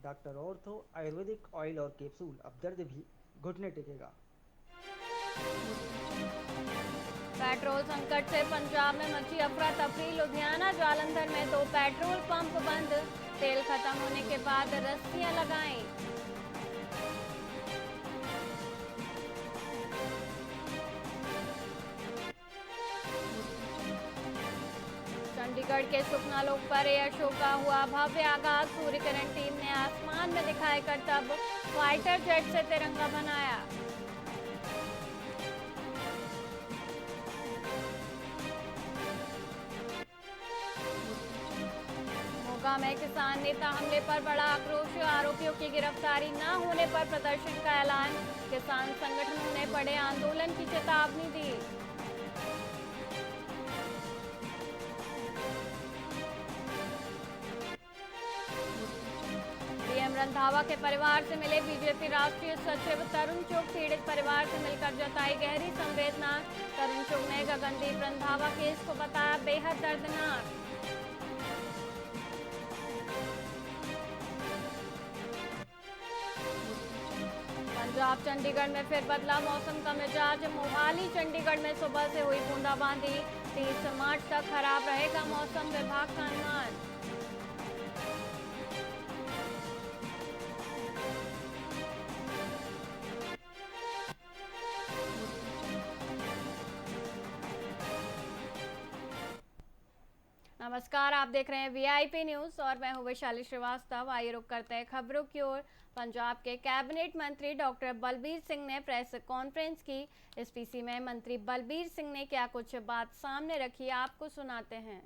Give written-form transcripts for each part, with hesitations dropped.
Doctor ortho Ayurvedic oil और capsule, अब दर्द भी घुटने टेकेगा। पेट्रोल संकट से पंजाब में मची अफरा तफरी। लुधियाना जालंधर में 2 पेट्रोल पंप बंद। तेल खत्म होने के बाद रस्सियां लगाई। चंडीगढ़ के सुखना लोक पर एयर शो का हुआ भव्य आगाज। सूर्य किरण टीम ने आसमान में दिखाए करतब। फाइटर जेट से तिरंगा बनाया। मोगा में किसान नेता हमले पर बड़ा आक्रोश। आरोपियों की गिरफ्तारी न होने पर प्रदर्शन का ऐलान। किसान संगठनों ने बड़े आंदोलन की चेतावनी दी। डीएम रंधावा के परिवार से मिले बीजेपी राष्ट्रीय सचिव तरुण चुग। पीड़ित परिवार से मिलकर जताई गहरी संवेदना। तरुण चुग ने गगनदीप रंधावा केस को बताया बेहद दर्दनाक। पंजाब चंडीगढ़ में फिर बदला मौसम का मिजाज। मोहाली चंडीगढ़ में सुबह से हुई बूंदाबांदी। 30 मार्च तक खराब रहेगा मौसम, विभाग का अनुमान। नमस्कार, आप देख रहे हैं वीआईपी न्यूज और मैं हूं वैशाली श्रीवास्तव। आइए रुक करते हैं खबरों की ओर। पंजाब के कैबिनेट मंत्री डॉक्टर बलबीर सिंह ने प्रेस कॉन्फ्रेंस की। इस पीसी में मंत्री बलबीर सिंह ने क्या कुछ बात सामने रखी, आपको सुनाते हैं।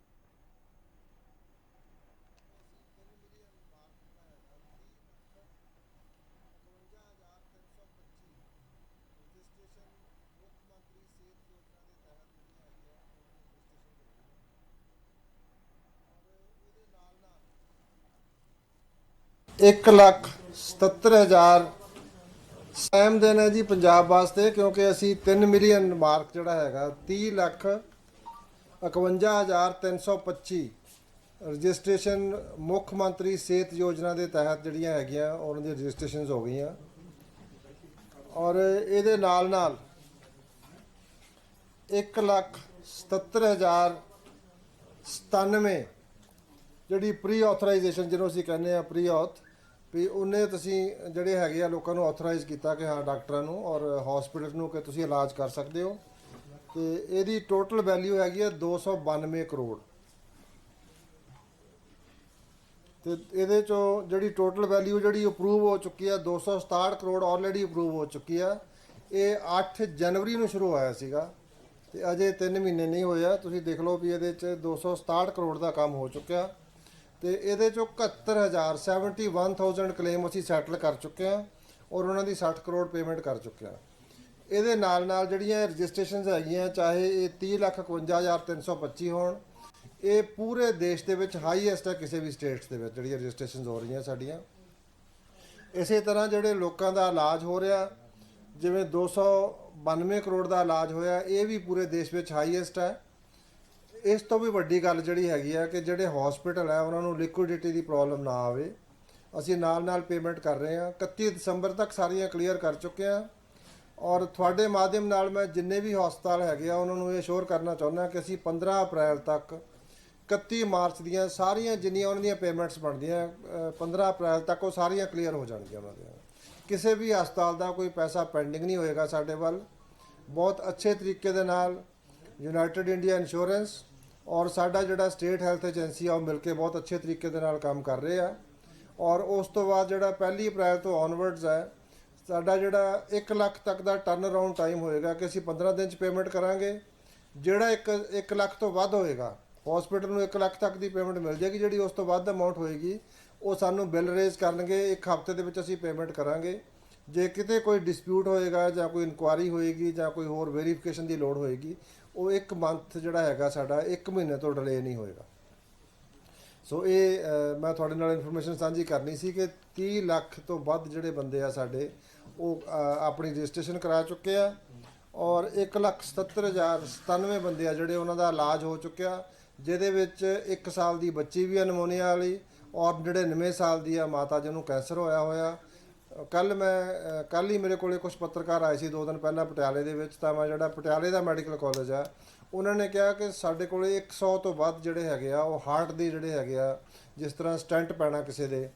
एक लाख 77,000 ਸੈਮ ਦਿਨ ਹੈ ਜੀ ਪੰਜਾਬ ਵਾਸਤੇ, ਕਿਉਂਕਿ ਅਸੀਂ 3 ਮਿਲੀਅਨ ਮਾਰਕ ਜਿਹੜਾ ਹੈਗਾ 30,51,325 ਰਜਿਸਟ੍ਰੇਸ਼ਨ ਮੁੱਖ ਮੰਤਰੀ ਸਿਹਤ ਯੋਜਨਾ ਦੇ ਤਹਿਤ ਜਿਹੜੀਆਂ ਹੈਗੀਆਂ ਉਹਨਾਂ ਦੀ ਰਜਿਸਟ੍ਰੇਸ਼ਨਸ ਹੋ ਗਈਆਂ। ਔਰ ਇਹਦੇ ਨਾਲ ਨਾਲ 1,77,097 ਜਿਹੜੀ ਪ੍ਰੀ ਆਥੋਰਾਈਜੇਸ਼ਨ ਜਿਹਨੂੰ ਅਸੀਂ ਕਹਿੰਦੇ ਆ ਪ੍ਰੀ ਆਥ ਵੀ ਉਹਨੇ ਤੁਸੀਂ ਜਿਹੜੇ ਹੈਗੇ ਆ ਲੋਕਾਂ ਨੂੰ ਆਥੋਰਾਈਜ਼ ਕੀਤਾ ਕਿ ਹਾਂ ਡਾਕਟਰਾਂ ਨੂੰ ਔਰ ਹਸਪੀਟਲ ਨੂੰ ਕਿ ਤੁਸੀਂ ਇਲਾਜ ਕਰ ਸਕਦੇ ਹੋ। ਤੇ ਇਹਦੀ ਟੋਟਲ ਵੈਲਿਊ ਹੈਗੀ ਆ 292 ਕਰੋੜ। ਤੇ ਇਹਦੇ ਚੋਂ ਜਿਹੜੀ ਟੋਟਲ ਵੈਲਿਊ ਜਿਹੜੀ ਅਪਰੂਵ ਹੋ ਚੁੱਕੀ ਆ 267 ਕਰੋੜ ਆਲਰੇਡੀ ਅਪਰੂਵ ਹੋ ਚੁੱਕੀ ਆ। ਇਹ 8 ਜਨਵਰੀ ਨੂੰ ਸ਼ੁਰੂ ਹੋਇਆ ਸੀਗਾ ਤੇ ਅਜੇ 3 ਮਹੀਨੇ ਨਹੀਂ ਹੋਏ ਆ। ਤੁਸੀਂ ਦੇਖ ਲਓ ਵੀ ਇਹਦੇ 'ਚ 267 ਕਰੋੜ ਦਾ ਕੰਮ ਹੋ ਚੁੱਕਿਆ। ਤੇ ਇਹਦੇ ਚੋਂ 71,000 ਕਲੇਮ ਅਸੀਂ ਸੈਟਲ ਕਰ ਚੁੱਕੇ ਹਾਂ ਔਰ ਉਹਨਾਂ ਦੀ 60 ਕਰੋੜ ਪੇਮੈਂਟ ਕਰ ਚੁੱਕੇ ਹਾਂ। ਇਹਦੇ ਨਾਲ ਨਾਲ ਜਿਹੜੀਆਂ ਰਜਿਸਟ੍ਰੇਸ਼ਨਸ ਹੈਗੀਆਂ ਚਾਹੇ ਇਹ 30,51,325 ਹੋਣ, ਇਹ ਪੂਰੇ ਦੇਸ਼ ਦੇ ਵਿੱਚ ਹਾਈਐਸਟ ਹੈ ਕਿਸੇ ਵੀ ਸਟੇਟਸ ਦੇ ਵਿੱਚ ਜਿਹੜੀਆਂ ਰਜਿਸਟ੍ਰੇਸ਼ਨਸ ਹੋ ਰਹੀਆਂ ਸਾਡੀਆਂ। ਇਸੇ ਤਰ੍ਹਾਂ ਜਿਹੜੇ ਲੋਕਾਂ ਦਾ ਇਲਾਜ ਹੋ ਰਿਹਾ ਜਿਵੇਂ 292 ਕਰੋੜ ਦਾ ਇਲਾਜ ਹੋਇਆ, ਇਹ ਵੀ ਪੂਰੇ ਦੇਸ਼ ਵਿੱਚ ਹਾਈਐਸਟ ਹੈ। ਇਸ ਤੋਂ ਵੀ ਵੱਡੀ ਗੱਲ ਜਿਹੜੀ ਹੈਗੀ ਆ ਕਿ ਜਿਹੜੇ ਹਸਪੀਟਲ ਹੈ ਉਹਨਾਂ ਨੂੰ ਲਿਕੁਇਡਿਟੀ ਦੀ ਪ੍ਰੋਬਲਮ ਨਾ ਆਵੇ। ਅਸੀਂ ਨਾਲ ਨਾਲ ਪੇਮੈਂਟ ਕਰ ਰਹੇ ਹਾਂ। 31 ਦਸੰਬਰ ਤੱਕ ਸਾਰੀਆਂ ਕਲੀਅਰ ਕਰ ਚੁੱਕੇ ਹਾਂ ਔਰ ਤੁਹਾਡੇ ਮਾਧਿਅਮ ਨਾਲ ਮੈਂ ਜਿੰਨੇ ਵੀ ਹਸਪਤਾਲ ਹੈਗੇ ਆ ਉਹਨਾਂ ਨੂੰ ਇਹ ਸ਼ੋਰ ਕਰਨਾ ਚਾਹੁੰਦਾ ਕਿ ਅਸੀਂ 15 ਅਪ੍ਰੈਲ ਤੱਕ 31 ਮਾਰਚ ਦੀਆਂ ਸਾਰੀਆਂ ਜਿੰਨੀਆਂ ਉਹਨਾਂ ਦੀਆਂ ਪੇਮੈਂਟਸ ਬਣਦੀਆਂ 15 ਅਪ੍ਰੈਲ ਤੱਕ ਉਹ ਸਾਰੀਆਂ ਕਲੀਅਰ ਹੋ ਜਾਣਗੀਆਂ ਉਹਨਾਂ ਦੀਆਂ। ਕਿਸੇ ਵੀ ਹਸਪਤਾਲ ਦਾ ਕੋਈ ਪੈਸਾ ਪੈਂਡਿੰਗ ਨਹੀਂ ਹੋਏਗਾ ਸਾਡੇ ਵੱਲ। ਬਹੁਤ ਅੱਛੇ ਤਰੀਕੇ ਦੇ ਨਾਲ ਯੂਨਾਈਟਿਡ ਇੰਡੀਆ ਇੰਸ਼ੋਰੈਂਸ ਔਰ ਸਾਡਾ ਜਿਹੜਾ ਸਟੇਟ ਹੈਲਥ ਏਜੰਸੀ ਆ ਉਹ ਮਿਲ ਕੇ ਬਹੁਤ ਅੱਛੇ ਤਰੀਕੇ ਦੇ ਨਾਲ ਕੰਮ ਕਰ ਰਹੇ ਆ। ਔਰ ਉਸ ਤੋਂ ਬਾਅਦ ਜਿਹੜਾ 1 ਅਪ੍ਰੈਲ ਤੋਂ ਔਨਵਰਡਸ ਹੈ ਸਾਡਾ ਜਿਹੜਾ 1 ਲੱਖ ਤੱਕ ਦਾ ਟਰਨ ਅਰਾਊਂਡ ਟਾਈਮ ਹੋਏਗਾ ਕਿ ਅਸੀਂ 15 ਦਿਨ 'ਚ ਪੇਮੈਂਟ ਕਰਾਂਗੇ। ਜਿਹੜਾ 1 ਲੱਖ ਤੋਂ ਵੱਧ ਹੋਏਗਾ ਹਸਪੀਟਲ ਨੂੰ 1 ਲੱਖ ਤੱਕ ਦੀ ਪੇਮੈਂਟ ਮਿਲ ਜਾਏਗੀ। ਜਿਹੜੀ ਉਸ ਤੋਂ ਵੱਧ ਅਮਾਊਂਟ ਹੋਏਗੀ ਉਹ ਸਾਨੂੰ ਬਿੱਲ ਰੇਜ਼ ਕਰਨਗੇ, 1 ਹਫ਼ਤੇ ਦੇ ਵਿੱਚ ਅਸੀਂ ਪੇਮੈਂਟ ਕਰਾਂਗੇ। ਜੇ ਕਿਤੇ ਕੋਈ ਡਿਸਪਿਊਟ ਹੋਏਗਾ ਜਾਂ ਕੋਈ ਇਨਕੁਆਇਰੀ ਹੋਏਗੀ ਜਾਂ ਕੋਈ ਹੋਰ ਵੈਰੀਫਿਕੇਸ਼ਨ ਦੀ ਲੋੜ ਹੋਏਗੀ ਉਹ 1 ਮੰਥ ਜਿਹੜਾ ਹੈਗਾ ਸਾਡਾ 1 ਮਹੀਨੇ ਤੋਂ ਡਿਲੇ ਨਹੀਂ ਹੋਏਗਾ। ਸੋ ਇਹ ਮੈਂ ਤੁਹਾਡੇ ਨਾਲ ਇਨਫੋਰਮੇਸ਼ਨ ਸਾਂਝੀ ਕਰਨੀ ਸੀ ਕਿ 30 ਲੱਖ ਤੋਂ ਵੱਧ ਜਿਹੜੇ ਬੰਦੇ ਆ ਸਾਡੇ ਉਹ ਆਪਣੀ ਰਜਿਸਟ੍ਰੇਸ਼ਨ ਕਰਾ ਚੁੱਕੇ ਆ ਔਰ 1,77,097 ਬੰਦੇ ਆ ਜਿਹੜੇ ਉਹਨਾਂ ਦਾ ਇਲਾਜ ਹੋ ਚੁੱਕਿਆ, ਜਿਹਦੇ ਵਿੱਚ 1 ਸਾਲ ਦੀ ਬੱਚੀ ਵੀ ਆ ਨਮੂਨੀਆ ਵਾਲੀ ਔਰ 99 ਸਾਲ ਦੀ ਆ ਮਾਤਾ ਜੀ ਨੂੰ ਕੈਂਸਰ ਹੋਇਆ। ਕੱਲ ਹੀ ਮੇਰੇ ਕੋਲੇ ਕੁਝ ਪੱਤਰਕਾਰ ਆਏ ਸੀ 2 ਦਿਨ ਪਹਿਲਾਂ ਪਟਿਆਲੇ ਦੇ ਵਿੱਚ। ਤਾਂ ਮੈਂ ਜਿਹੜਾ ਪਟਿਆਲੇ ਦਾ ਮੈਡੀਕਲ ਕਾਲਜ ਆ, ਉਹਨਾਂ ਨੇ ਕਿਹਾ ਕਿ ਸਾਡੇ ਕੋਲੇ 100 ਤੋਂ ਵੱਧ ਜਿਹੜੇ ਹੈਗੇ ਆ ਉਹ ਹਾਰਟ ਦੇ ਜਿਹੜੇ ਹੈਗੇ ਆ, ਜਿਸ ਤਰ੍ਹਾਂ ਸਟੈਂਟ ਪੈਣਾ ਕਿਸੇ ਦੇ।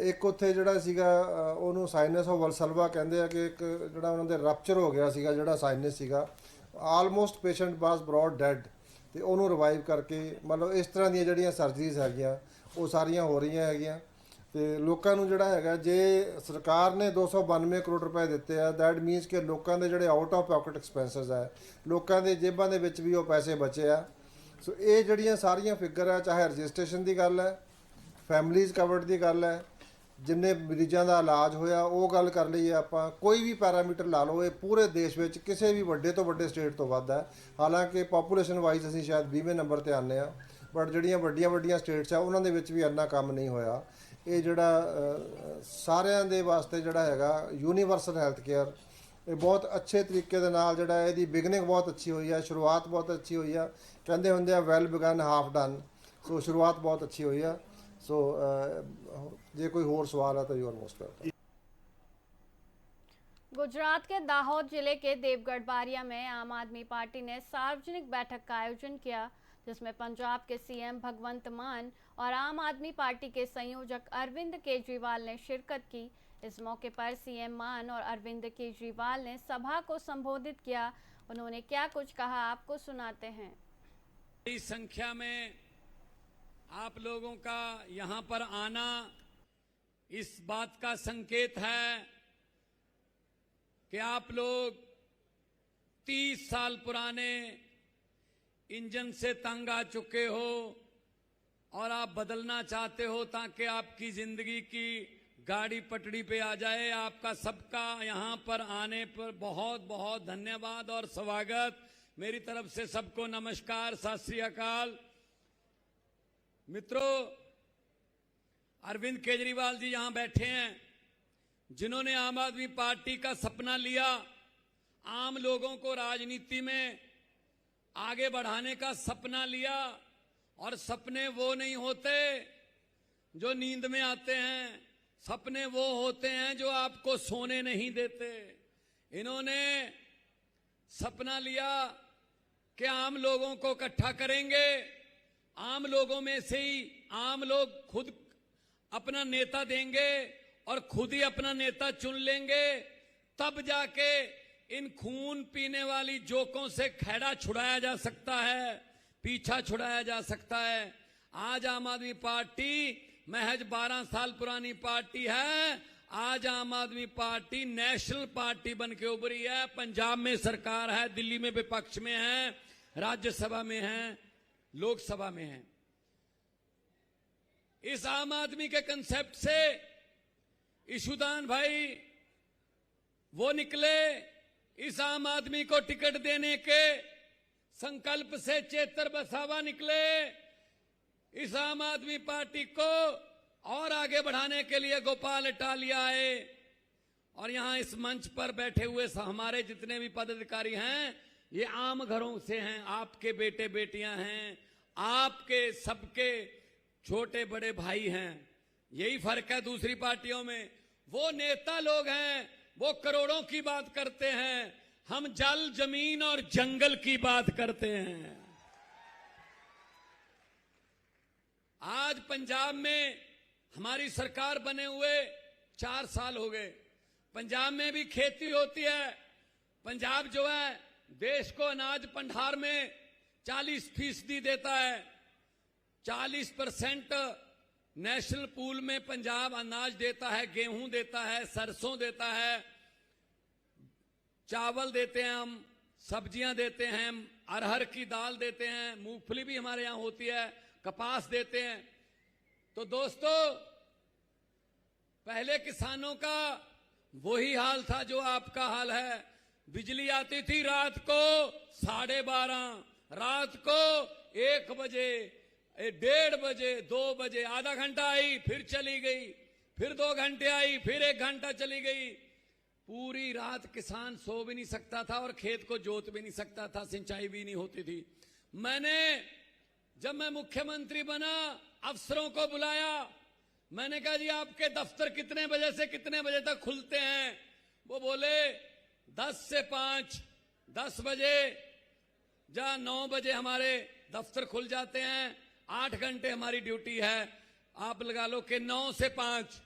ਇੱਕ ਉੱਥੇ ਜਿਹੜਾ ਸੀਗਾ ਉਹਨੂੰ ਸਾਈਨਸ ਆਫ ਵਲਸਲਵਾ ਕਹਿੰਦੇ ਆ, ਕਿ ਇੱਕ ਜਿਹੜਾ ਉਹਨਾਂ ਦੇ ਰਪਚਰ ਹੋ ਗਿਆ ਸੀਗਾ ਜਿਹੜਾ ਸਾਈਨਸ ਸੀਗਾ। Almost patient was brought dead, ਤੇ ਉਹਨੂੰ ਰਿਵਾਈਵ ਕਰਕੇ ਮਤਲਬ ਇਸ ਤਰ੍ਹਾਂ ਦੀਆਂ ਜਿਹੜੀਆਂ ਸਰਜਰੀਜ਼ ਹੈਗੀਆਂ ਉਹ ਸਾਰੀਆਂ ਹੋ ਰਹੀਆਂ ਹੈਗੀਆਂ। ਤੇ ਲੋਕਾਂ ਨੂੰ ਜਿਹੜਾ ਹੈਗਾ, ਜੇ ਸਰਕਾਰ ਨੇ 292 ਕਰੋੜ ਰੁਪਏ ਦਿੱਤੇ ਆ, ਦੈਟ ਮੀਨਸ ਕਿ ਲੋਕਾਂ ਦੇ ਜਿਹੜੇ ਆਊਟ ਆਫ ਪਾਕਟ ਐਕਸਪੈਂਸਸ ਹੈ, ਲੋਕਾਂ ਦੇ ਜੇਬਾਂ ਦੇ ਵਿੱਚ ਵੀ ਉਹ ਪੈਸੇ ਬਚੇ ਆ। ਸੋ ਇਹ ਜਿਹੜੀਆਂ ਸਾਰੀਆਂ ਫਿਗਰ ਆ, ਚਾਹੇ ਰਜਿਸਟ੍ਰੇਸ਼ਨ ਦੀ ਗੱਲ ਹੈ, ਫੈਮਲੀਜ਼ ਕਵਰਡ ਦੀ ਗੱਲ ਹੈ, ਜਿੰਨੇ ਮਰੀਜ਼ਾਂ ਦਾ ਇਲਾਜ ਹੋਇਆ ਉਹ ਗੱਲ ਕਰ ਲਈਏ ਆਪਾਂ, ਕੋਈ ਵੀ ਪੈਰਾਮੀਟਰ ਲਾ ਲਓ, ਇਹ ਪੂਰੇ ਦੇਸ਼ ਵਿੱਚ ਕਿਸੇ ਵੀ ਵੱਡੇ ਤੋਂ ਵੱਡੇ ਸਟੇਟ ਤੋਂ ਵੱਧ ਹੈ। ਹਾਲਾਂਕਿ ਪਾਪੂਲੇਸ਼ਨ ਵਾਈਜ਼ ਅਸੀਂ ਸ਼ਾਇਦ 20ਵੇਂ ਨੰਬਰ ਤੇ ਆਉਂਦੇ ਆ, ਬਟ ਜਿਹੜੀਆਂ ਵੱਡੀਆਂ ਸਟੇਟਸ ਆ ਉਹਨਾਂ ਦੇ ਵਿੱਚ ਵੀ ਇੰਨਾ ਕੰਮ ਨਹੀਂ ਹੋਇਆ। ਇਹ ਜਿਹੜਾ ਸਾਰਿਆਂ ਦੇ ਵਾਸਤੇ ਜਿਹੜਾ ਹੈਗਾ ਯੂਨੀਵਰਸਲ ਹੈਲਥ ਕੇਅਰ, ਇਹ ਬਹੁਤ ਅੱਛੇ ਤਰੀਕੇ ਦੇ ਨਾਲ ਜਿਹੜਾ ਇਹਦੀ ਬਿਗਨਿੰਗ ਬਹੁਤ ਅੱਛੀ ਹੋਈ ਆ, ਸ਼ੁਰੂਆਤ ਬਹੁਤ ਅੱਛੀ ਹੋਈ ਆ। ਕਹਿੰਦੇ ਹੁੰਦੇ ਆ ਵੈਲ ਬਿਗਨ ਹਾਫ ਡਨ। ਸੋ ਸ਼ੁਰੂਆਤ ਬਹੁਤ ਅੱਛੀ ਹੋਈ ਆ। ਸੋ ਜੇ कोई और सवाल है तो you are most welcome. Gujarat के दाहोद जिले के देवगढ़ बारिया में आम आदमी पार्टी ने सार्वजनिक बैठक का आयोजन किया, जिसमें पंजाब के सीएम भगवंत मान और आम आदमी पार्टी के संयोजक अरविंद केजरीवाल ने शिरकत की। इस मौके पर सीएम मान और अरविंद केजरीवाल ने सभा को संबोधित किया। उन्होंने क्या कुछ कहा, आपको सुनाते हैं। बड़ी संख्या में आप लोगों का यहाँ पर आना इस बात का संकेत है कि आप लोग 30 साल पुराने इंजन से तंग आ चुके हो और आप बदलना चाहते हो ताकि आपकी जिंदगी की गाड़ी पटरी पे आ जाए। आपका सबका यहाँ पर आने पर बहुत बहुत धन्यवाद और स्वागत। मेरी तरफ से सबको नमस्कार, सत श्री अकाल। मित्रों, अरविंद केजरीवाल जी यहां बैठे हैं, जिन्होंने आम आदमी पार्टी का सपना लिया, आम लोगों को राजनीति में आगे बढ़ाने का सपना लिया। और सपने वो नहीं होते जो नींद में आते हैं, सपने वो होते हैं जो आपको सोने नहीं देते। इन्होंने सपना लिया कि आम लोगों को इकट्ठा करेंगे, आम लोगों में से ही आम लोग खुद अपना नेता देंगे और खुद ही अपना नेता चुन लेंगे, तब जाके इन खून पीने वाली जोकों से खैड़ा छुड़ाया जा सकता है, पीछा छुड़ाया जा सकता है। आज आम आदमी पार्टी महज 12 साल पुरानी पार्टी है। आज आम आदमी पार्टी नेशनल पार्टी बन के उभरी है। पंजाब में सरकार है, दिल्ली में विपक्ष में है, राज्यसभा में है, लोकसभा में है। इस आम आदमी के कंसेप्ट से ईशुदान भाई वो निकले, इस आम आदमी को टिकट देने के संकल्प से चेतर बसावा निकले, इस आम आदमी पार्टी को और आगे बढ़ाने के लिए गोपाल इटालिया आए। और यहां इस मंच पर बैठे हुए हमारे जितने भी पदाधिकारी हैं, ये आम घरों से हैं, आपके बेटे बेटियां हैं, आपके सबके छोटे बड़े भाई हैं। यही फर्क है दूसरी पार्टियों में। वो नेता लोग हैं, वो करोड़ों की बात करते हैं, हम जल जमीन और जंगल की बात करते हैं। आज पंजाब में हमारी सरकार बने हुए 4 साल हो गए। पंजाब में भी खेती होती है। पंजाब जो है देश को अनाज भंडार में 40% देता है। 40% नेशनल पूल में पंजाब अनाज देता है, गेहूं देता है, सरसों देता है, चावल देते हैं, हम सब्जियां देते हैं, अरहर की दाल देते हैं, मूंगफली भी हमारे यहां होती है, कपास देते हैं। तो दोस्तों, पहले किसानों का वही हाल था जो आपका हाल है। बिजली आती थी रात को 12:30, रात को 1 बजे, 1:30 बजे, 2 बजे, आधा घंटा आई फिर चली गई, फिर 2 घंटे आई फिर 1 घंटा चली गई। पूरी रात किसान सो भी नहीं सकता था और खेत को जोत भी नहीं सकता था, सिंचाई भी नहीं होती थी। मैंने जब मैं मुख्यमंत्री बना, अफसरों को बुलाया, मैंने कहा जी आपके दफ्तर कितने बजे से कितने बजे तक खुलते हैं? वो बोले 10 से 5, 10 बजे या 9 बजे हमारे दफ्तर खुल जाते हैं, 8 घंटे हमारी ड्यूटी है, आप लगा लो कि 9 से 5।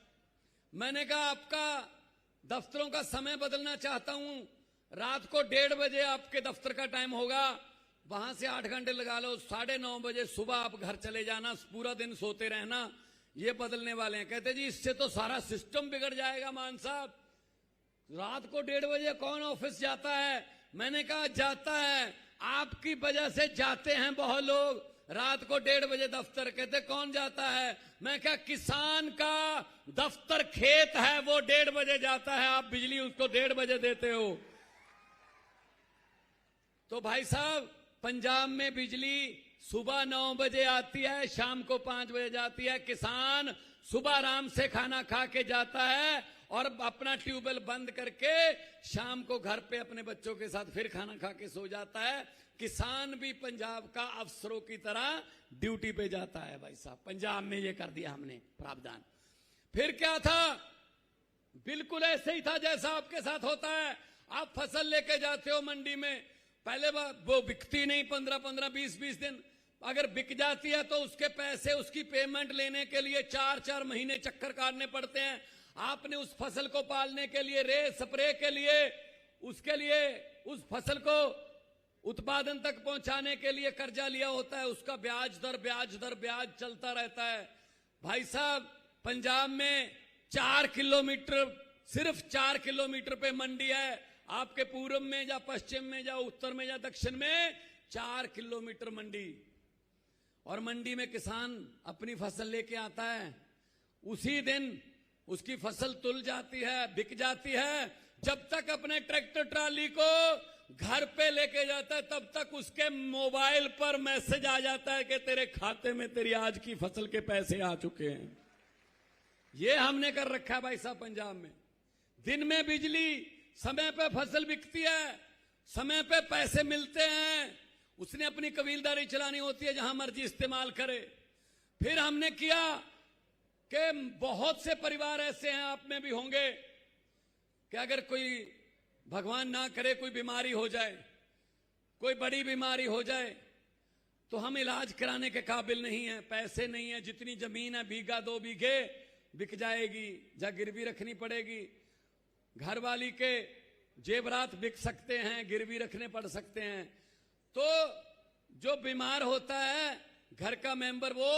मैंने कहा आपका दफ्तरों का समय बदलना चाहता हूं, रात को 1:30 बजे आपके दफ्तर का टाइम होगा, वहां से 8 घंटे लगा लो, 9:30 बजे सुबह आप घर चले जाना, पूरा दिन सोते रहना, ये बदलने वाले हैं। कहते जी इससे तो सारा सिस्टम बिगड़ जाएगा मान साहब, रात को 1:30 बजे कौन ऑफिस जाता है? मैंने कहा जाता है, आपकी वजह से जाते हैं बहुत लोग रात को 1:30 बजे दफ्तर। कहते कौन जाता है? मैं क्या, किसान का दफ्तर खेत है, वो 1:30 बजे जाता है, आप बिजली उसको 1:30 बजे देते हो। तो भाई साहब पंजाब में बिजली सुबह 9 बजे आती है, शाम को 5 बजे जाती है। किसान सुबह आराम से खाना खा के जाता है और अपना ट्यूबवेल बंद करके शाम को घर पे अपने बच्चों के साथ फिर खाना खा के सो जाता है। किसान भी पंजाब का अफसरों की तरह ड्यूटी पे जाता है। भाई साहब पंजाब में ये कर दिया हमने प्रावधान। फिर क्या था? बिल्कुल ऐसे ही था जैसा आपके साथ होता है। आप फसल लेके जाते हो मंडी में, पहले वो बिकती नहीं 15-15, 20-20 दिन, अगर बिक जाती है तो उसके पैसे, उसकी पेमेंट लेने के लिए 4-4 महीने चक्कर काटने पड़ते हैं। आपने उस फसल को पालने के लिए, रे स्प्रे के लिए, उसके लिए उस फसल को उत्पादन तक पहुंचाने के लिए कर्जा लिया होता है, उसका ब्याज दर चलता रहता है। भाई साहब पंजाब में 4 किलोमीटर, सिर्फ 4 किलोमीटर पे मंडी है। आपके पूर्व में या पश्चिम में या उत्तर में या दक्षिण में 4 किलोमीटर मंडी, और मंडी में किसान अपनी फसल लेके आता है, उसी दिन उसकी फसल तुल जाती है, बिक जाती है। जब तक अपने ट्रैक्टर ट्राली को घर पे लेके जाता है तब तक उसके मोबाइल पर मैसेज आ जाता है कि तेरे खाते में तेरी आज की फसल के पैसे आ चुके हैं। ये हमने कर रखा है भाई साहब पंजाब में। दिन में बिजली, समय पे फसल बिकती है, समय पे पैसे मिलते हैं, उसने अपनी कबीलदारी चलानी होती है, जहां मर्जी इस्तेमाल करे। फिर हमने किया कि बहुत से परिवार ऐसे हैं, आप में भी होंगे, कि अगर कोई भगवान ना करे कोई बीमारी हो जाए, कोई बड़ी बीमारी हो जाए, तो हम इलाज कराने के काबिल नहीं है, पैसे नहीं है, जितनी जमीन है बीघा 2 बीघे बिक जाएगी, या गिरवी रखनी पड़ेगी। घर वाली के जेवरात बिक सकते हैं, गिरवी रखने पड़ सकते हैं। तो जो बीमार होता है घर का मेंबर, वो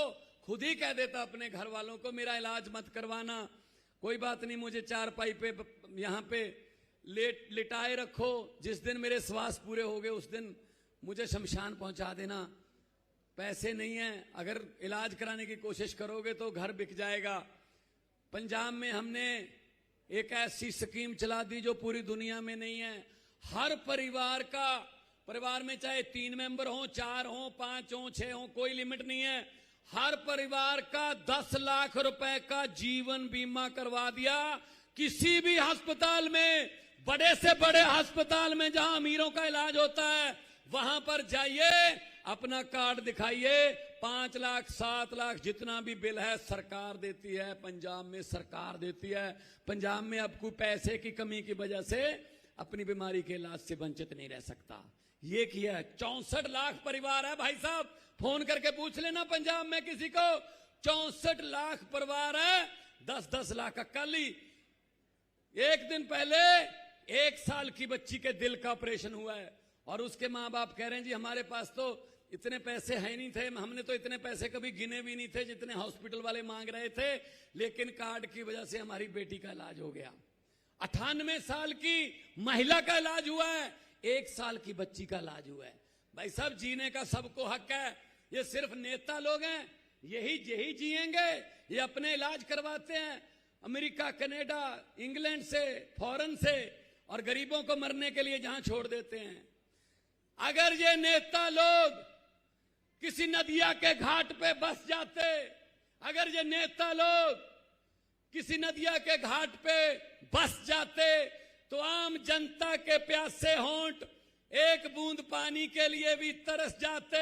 खुद ही कह देता अपने घर वालों को मेरा इलाज मत करवाना, कोई बात नहीं, मुझे 4 पाई पे यहां पे लिटाए रखो, जिस दिन मेरे श्वास पूरे हो गए उस दिन मुझे शमशान पहुंचा देना। पैसे नहीं है, अगर इलाज कराने की कोशिश करोगे तो घर बिक जाएगा। पंजाब में हमने एक ऐसी स्कीम चला दी जो पूरी दुनिया में नहीं है। हर परिवार में चाहे 3 मेंबर हो, 4 हो, 5 हो, 6 हो, कोई लिमिट नहीं है, हर परिवार का 10 लाख रुपए का जीवन बीमा करवा दिया। किसी भी अस्पताल में, बड़े से बड़े अस्पताल में जहां अमीरों का इलाज होता है, वहां पर जाइए, अपना कार्ड दिखाइए, 5 लाख 7 लाख जितना भी बिल है सरकार देती है। पंजाब में सरकार देती है। पंजाब में अब कोई पैसे की कमी की वजह से अपनी बीमारी के इलाज से वंचित नहीं रह सकता। ये किया है। 64 लाख परिवार है भाई साहब, फोन करके पूछ लेना पंजाब में किसी को, 64 लाख परिवार है, 10-10 लाख का। कल ही एक दिन पहले 1 साल की बच्ची के दिल का ऑपरेशन हुआ है, और उसके माँ बाप कह रहे हैं जी हमारे पास तो इतने पैसे है नहीं थे, हमने तो इतने पैसे कभी गिने भी नहीं थे जितने हॉस्पिटल वाले मांग रहे थे, लेकिन कार्ड की वजह से हमारी बेटी का इलाज हो गया। 98 साल की महिला का इलाज हुआ है, 1 साल की बच्ची का इलाज हुआ है। भाई साहब जीने का सबको हक है, ये सिर्फ नेता लोग हैं यही जिएंगे, ये अपने इलाज करवाते हैं अमेरिका, कनाडा, इंग्लैंड से, फॉरेन से, और गरीबों को मरने के लिए जहां छोड़ देते हैं। अगर ये नेता लोग किसी नदिया के घाट पे बस जाते, अगर ये नेता लोग किसी नदिया के घाट पे बस जाते, तो आम जनता के प्यासे होंठ एक बूंद पानी के लिए भी तरस जाते।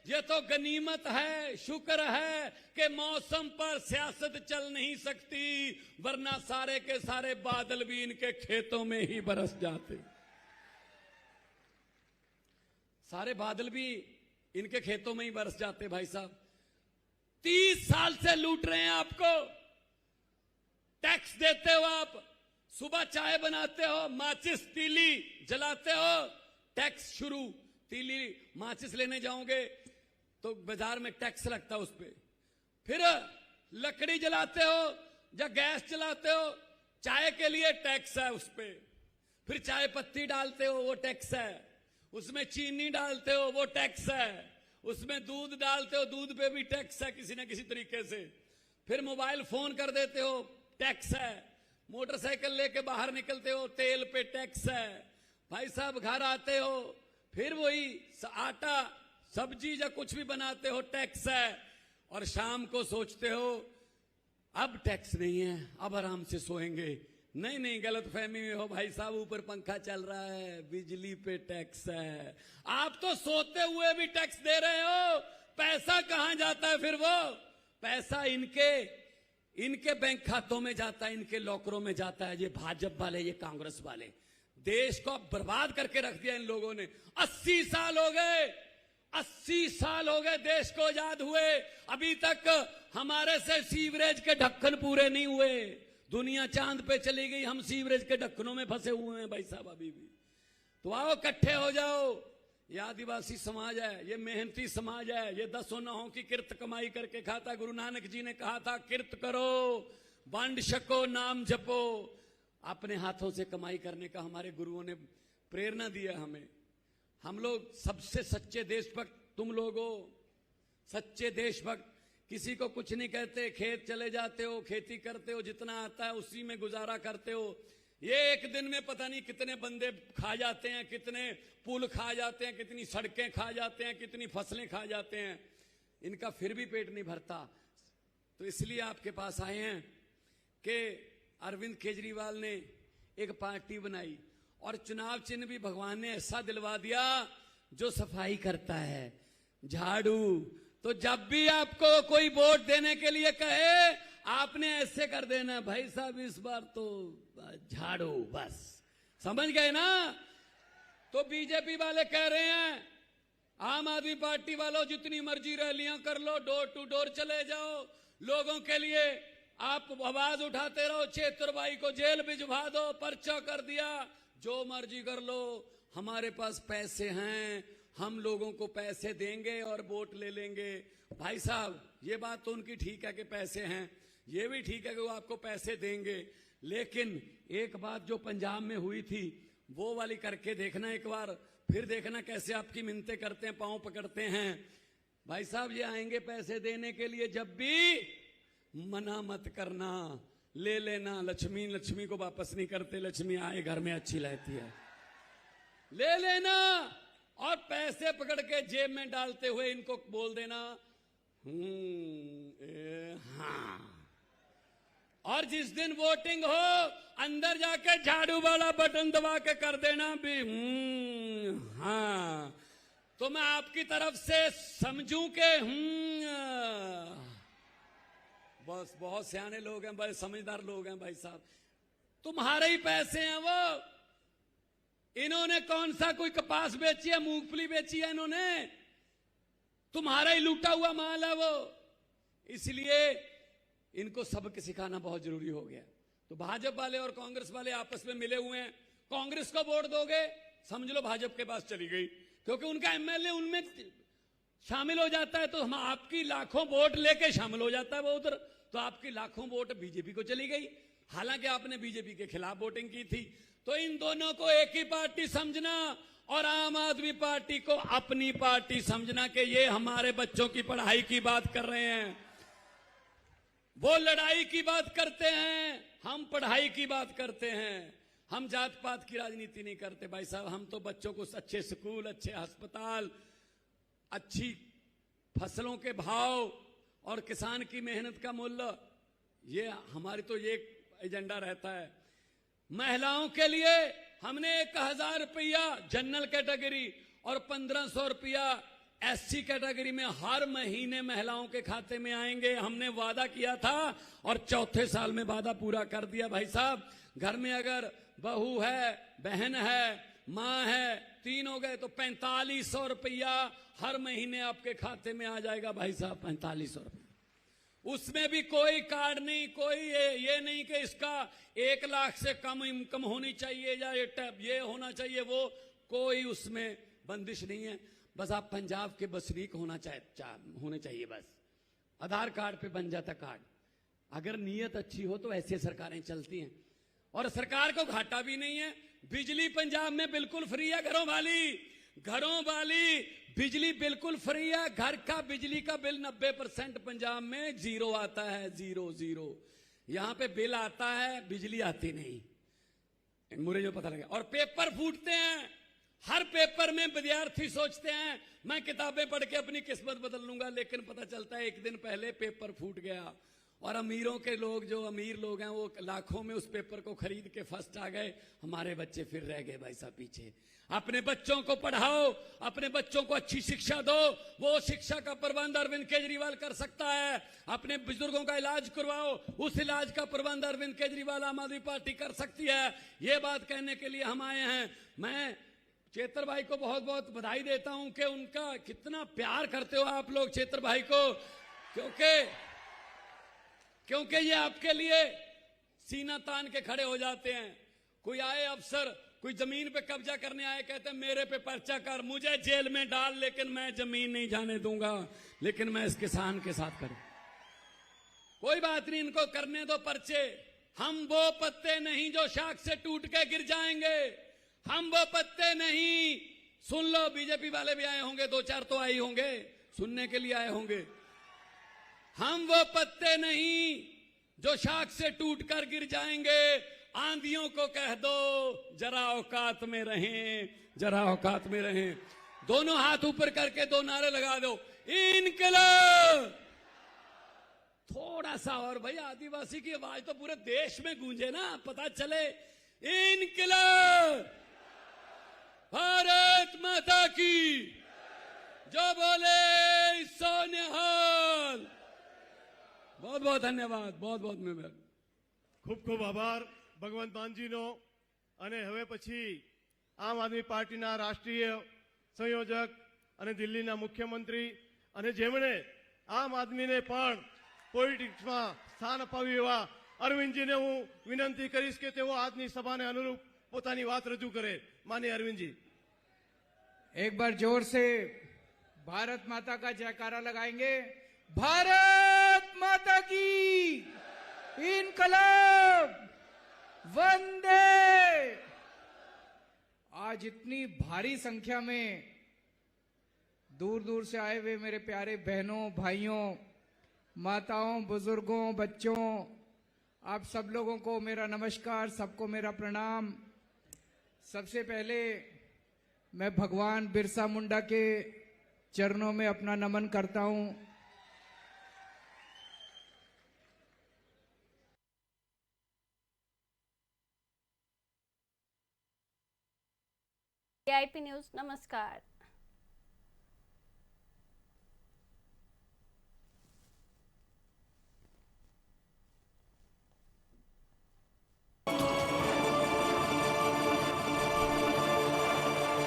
ये तो गनीमत है, शुक्र है कि मौसम पर सियासत चल नहीं सकती, वरना सारे के सारे बादल भी इनके खेतों में ही बरस जाते। सारे बादल भी इनके खेतों में ही बरस जाते। भाई साहब 30 साल से लूट रहे हैं आपको। टैक्स देते हो आप, सुबह चाय बनाते हो, माचिस तीली जलाते हो, टैक्स शुरू। तीली माचिस लेने जाओगे तो बाजार में टैक्स लगता है उस पे। फिर लकड़ी जलाते हो या गैस जलाते हो, चाय के लिए टैक्स है उस पे। फिर चाय पत्ती डालते हो, वो टैक्स है। उसमें चीनी डालते हो, वो टैक्स है। उसमें दूध डालते हो, दूध पे भी टैक्स है किसी ना किसी तरीके से। फिर मोबाइल फोन कर देते हो, टैक्स है। मोटरसाइकिल लेके बाहर निकलते हो, तेल पे टैक्स है। भाई साहब घर आते हो, फिर वही आटा सब्जी या कुछ भी बनाते हो, टैक्स है। और शाम को सोचते हो अब टैक्स नहीं है, अब आराम से सोएंगे। नहीं, गलत फहमी में हो भाई साहब। ऊपर पंखा चल रहा है, बिजली पे टैक्स है। आप तो सोते हुए भी टैक्स दे रहे हो। पैसा कहां जाता है फिर? वो पैसा इनके बैंक खातों में जाता है, इनके लॉकरों में जाता है। ये भाजपा वाले, ये कांग्रेस वाले देश को बर्बाद करके रख दिया इन लोगों ने। 80 साल हो गए, 80 साल हो गए देश को आजाद हुए, अभी तक हमारे से सीवरेज के ढक्कन पूरे नहीं हुए। दुनिया चांद पे चली गई, हम सीवरेज के ढक्कनों में फंसे हुए हैं भाई साहब अभी भी। तो आओ इकट्ठे हो जाओ। ये आदिवासी समाज है, ये मेहनती समाज है, ये 10 नहों की किर्त कमाई करके खाता। गुरु नानक जी ने कहा था किर्त करो, बंड छको, नाम जपो। अपने हाथों से कमाई करने का हमारे गुरुओं ने प्रेरणा दिया हमें। हम लोग सबसे सच्चे देशभक्त तुम लोग हो, सच्चे देशभक्त। किसी को कुछ नहीं कहते, खेत चले जाते हो, खेती करते हो, जितना आता है उसी में गुजारा करते हो। ये एक दिन में पता नहीं कितने बंदे खा जाते हैं, कितने पुल खा जाते हैं, कितनी सड़कें खा जाते हैं, कितनी फसलें खा जाते हैं। इनका फिर भी पेट नहीं भरता। तो इसलिए आपके पास आए हैं कि अरविंद केजरीवाल ने एक पार्टी बनाई और चुनाव चिन्ह भी भगवान ने ऐसा दिलवा दिया जो सफाई करता है, झाड़ू। तो जब भी आपको कोई वोट देने के लिए कहे, आपने ऐसे कर देना, भाई साहब इस बार तो झाड़ू, बस। समझ गए ना? तो बीजेपी वाले कह रहे हैं आम आदमी पार्टी वालों जितनी मर्जी रैलियां कर लो, डोर टू डोर चले जाओ, लोगों के लिए आप आवाज उठाते रहो, चेतुरबाई को जेल भिजवा दो, पर्चा कर दिया, जो मर्जी कर लो, हमारे पास पैसे हैं, हम लोगों को पैसे देंगे और वोट ले लेंगे। भाई साहब ये बात तो उनकी ठीक है कि पैसे हैं, ये भी ठीक है कि वो आपको पैसे देंगे, लेकिन एक बात जो पंजाब में हुई थी वो वाली करके देखना एक बार, फिर देखना कैसे आपकी मिन्नतें करते हैं, पांव पकड़ते हैं। भाई साहब ये आएंगे पैसे देने के लिए, जब भी मना मत करना, ले लेना। लक्ष्मी को वापस नहीं करते, लक्ष्मी आए घर में अच्छी रहती है, ले लेना। और पैसे पकड़ के जेब में डालते हुए इनको बोल देना हाँ। और जिस दिन वोटिंग हो, अंदर जाके झाड़ू वाला बटन दबा के कर देना भी हाँ। तो मैं आपकी तरफ से समझूं के बस बहुत सियाने लोग हैं, बड़े समझदार लोग हैं भाई साहब, तुम्हारे ही पैसे हैं वो। इन्होंने कौन सा कोई कपास बेची है, मूंगफली बेची है इन्होंने, तुम्हारा ही लूटा हुआ माल है वो। इसलिए इनको सबक सिखाना बहुत जरूरी हो गया। तो भाजपा वाले और कांग्रेस वाले आपस में मिले हुए हैं। कांग्रेस को वोट दोगे, समझ लो भाजपा के पास चली गई, क्योंकि उनका एमएलए उनमें शामिल हो जाता है, तो हम आपकी लाखों वोट लेके शामिल हो जाता है वो उधर, तो आपकी लाखों वोट बीजेपी को चली गई, हालांकि आपने बीजेपी के खिलाफ वोटिंग की थी। तो इन दोनों को एक ही पार्टी समझना और आम आदमी पार्टी को अपनी पार्टी समझना कि ये हमारे बच्चों की पढ़ाई की बात कर रहे हैं, वो लड़ाई की बात करते हैं, हम पढ़ाई की बात करते हैं। हम जात पात की राजनीति नहीं करते भाई साहब। हम तो बच्चों को अच्छे स्कूल, अच्छे अस्पताल, अच्छी फसलों के भाव और किसान की मेहनत का मूल्य, ये हमारी तो ये एजेंडा रहता है। महिलाओं के लिए हमने 1000 रुपया जनरल कैटेगरी और 1500 रुपया एससी कैटेगरी में हर महीने महिलाओं के खाते में आएंगे। हमने वादा किया था और चौथे साल में वादा पूरा कर दिया। भाई साहब, घर में अगर बहू है, बहन है, माँ है, 3 हो गए तो 4500 रुपया हर महीने आपके खाते में आ जाएगा। भाई साहब, 4500 रुपया। उसमें भी कोई कार्ड नहीं, कोई ये नहीं कि इसका 1 लाख से कम इनकम होनी चाहिए या ये होना चाहिए, वो कोई उसमें बंदिश नहीं है। बस आप पंजाब के बसनीक होने चाहिए। बस आधार कार्ड पे बन जाता कार्ड। अगर नीयत अच्छी हो तो ऐसी सरकारें चलती हैं और सरकार को घाटा भी नहीं है। बिजली पंजाब में बिल्कुल फ्री है। घरों वाली बिजली बिल्कुल फ्री है। घर का बिजली का बिल 90% पंजाब में जीरो आता है। जीरो। यहां पे बिल आता है, बिजली आती नहीं, मुझे जो पता लगा। और पेपर फूटते हैं। हर पेपर में विद्यार्थी सोचते हैं मैं किताबें पढ़ के अपनी किस्मत बदल लूंगा, लेकिन पता चलता है 1 दिन पहले पेपर फूट गया। और अमीरों के लोग, जो अमीर लोग हैं, वो लाखों में उस पेपर को खरीद के फर्स्ट आ गए। हमारे बच्चे फिर रह गए भाई साहब पीछे। अपने बच्चों को पढ़ाओ, अपने बच्चों को अच्छी शिक्षा दो। वो शिक्षा का प्रबंध अरविंद केजरीवाल कर सकता है। अपने बुजुर्गों का इलाज करवाओ, उस इलाज का प्रबंध अरविंद केजरीवाल आम आदमी पार्टी कर सकती है। ये बात कहने के लिए हम आए हैं। मैं चेतर भाई को बहुत बहुत बधाई देता हूं कि उनका कितना प्यार करते हो आप लोग चेतर भाई को, क्योंकि ये आपके लिए सीना तान के खड़े हो जाते हैं। कोई आए अफसर, कोई जमीन पे कब्जा करने आए, कहते हैं मेरे पे पर्चा कर, मुझे जेल में डाल, लेकिन मैं जमीन नहीं जाने दूंगा, लेकिन मैं इस किसान के साथ करूं। कोई बात नहीं, इनको करने दो पर्चे। हम वो पत्ते नहीं जो शाख से टूट के गिर जाएंगे। हम वो पत्ते नहीं। सुन लो, बीजेपी वाले भी आए होंगे, 2-4 तो आए होंगे, सुनने के लिए आए होंगे। हम वो पत्ते नहीं जो शाख से टूटकर गिर जाएंगे। आंधियों को कह दो जरा औकात में रहें, जरा औकात में रहें। दोनों हाथ ऊपर करके 2 नारे लगा दो, इनकलाब। थोड़ा सा और भाई, आदिवासी की आवाज तो पूरे देश में गूंजे ना, पता चले। इनकलाब। भारत माता की जो बोले सो निहाल। बहुत बहुत धन्यवाद, बहुत बहुत मेहरबानी। ખૂબ ખૂબ આભાર ભગવંત માનજીનો। અને હવે પછી આમ આદમી પાર્ટીના રાષ્ટ્રીય સંયોજક અને દિલ્હીના મુખ્યમંત્રી અને જેમણે આમ આદમીને પણ પોલિટિક્સમાં સ્થાન અપાવ્યું એવા અરવિંદજીને હું વિનંતી કરીશ કે તેઓ આજની સભાને અનુરૂપ પોતાની વાત રજૂ કરે। માનનીય અરવિંદજી, एक बार जोर से भारत माता का जयकारा लगाएंगे। भारत माता की इनकलाब, वंदे। आज इतनी भारी संख्या में दूर दूर से आए हुए मेरे प्यारे बहनों, भाइयों, माताओं, बुजुर्गों, बच्चों, आप सब लोगों को मेरा नमस्कार, सबको मेरा प्रणाम। सबसे पहले मैं भगवान बिरसा मुंडा के चरणों में अपना नमन करता हूं। AIP न्यूज नमस्कार।